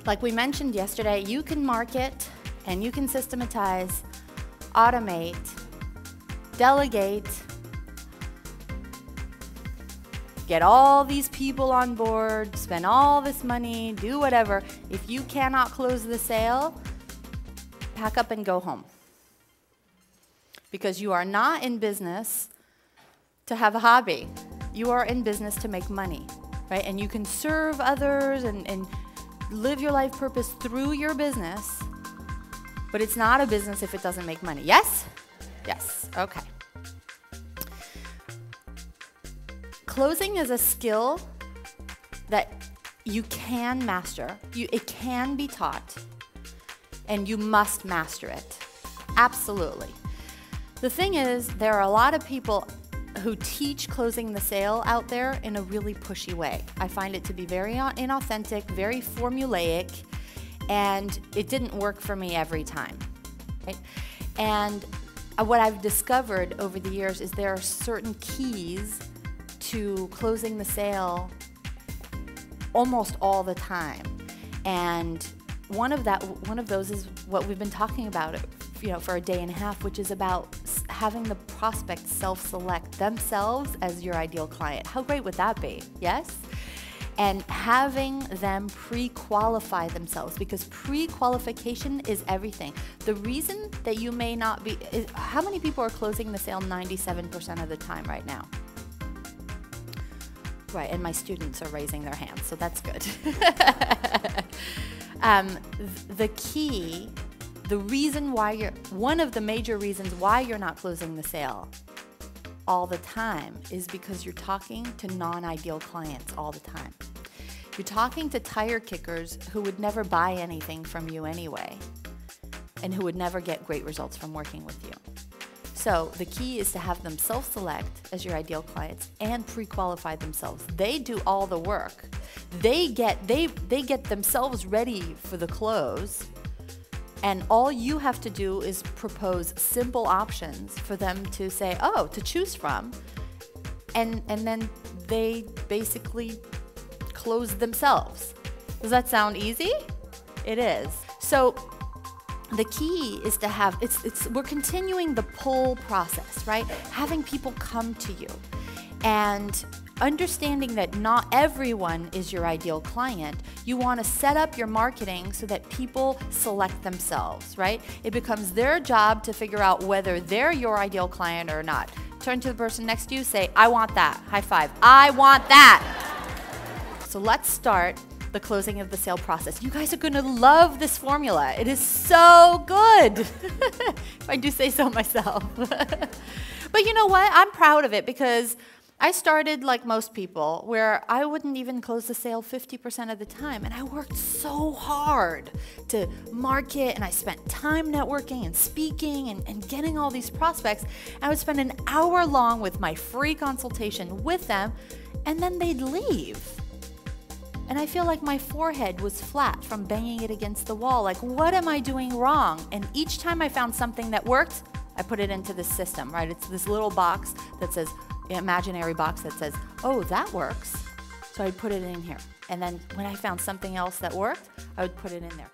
Like we mentioned yesterday, you can market and you can systematize, automate, delegate, get all these people on board, spend all this money, do whatever. If you cannot close the sale, pack up and go home. Because you are not in business to have a hobby. You are in business to make money, right? And you can serve others and live your life purpose through your business, but it's not a business if it doesn't make money. Yes? Yes, okay. Closing is a skill that you can master. It can be taught, and you must master it. Absolutely. The thing is, there are a lot of people who teach closing the sale out there in a really pushy way. I find it to be very inauthentic, very formulaic, and it didn't work for me every time. Right? And what I've discovered over the years is there are certain keys to closing the sale almost all the time. And one of those is what we've been talking about for a day and a half, which is about having the prospect self-select themselves as your ideal client. How great would that be? Yes? And having them pre-qualify themselves, because pre-qualification is everything. The reason that you may not be, how many people are closing the sale 97% of the time right now? Right, and my students are raising their hands, so that's good. The key, one of the major reasons why you're not closing the sale all the time is because you're talking to non-ideal clients all the time. You're talking to tire kickers who would never buy anything from you anyway, and who would never get great results from working with you. So the key is to have them self-select as your ideal clients and pre-qualify themselves. They do all the work. They get themselves ready for the close, and all you have to do is propose simple options for them to say, oh, to choose from, and then they basically close themselves. Does that sound easy? It is. So the key is to have, we're continuing the pull process, right? Having people come to you and understanding that not everyone is your ideal client. You want to set up your marketing so that people select themselves, right? It becomes their job to figure out whether they're your ideal client or not. Turn to the person next to you, say, I want that. High five. I want that. So let's start the closing of the sale process. You guys are going to love this formula. It is so good. If I do say so myself. But you know what? I'm proud of it because I started like most people where I wouldn't even close the sale 50% of the time. And I worked so hard to market, and I spent time networking and speaking and getting all these prospects. I would spend an hour long with my free consultation with them, and then they'd leave. And I feel like my forehead was flat from banging it against the wall. Like, what am I doing wrong? And each time I found something that worked, I put it into this system, right? It's this little box that says, imaginary box that says, oh, that works. So I'd put it in here. And then when I found something else that worked, I would put it in there.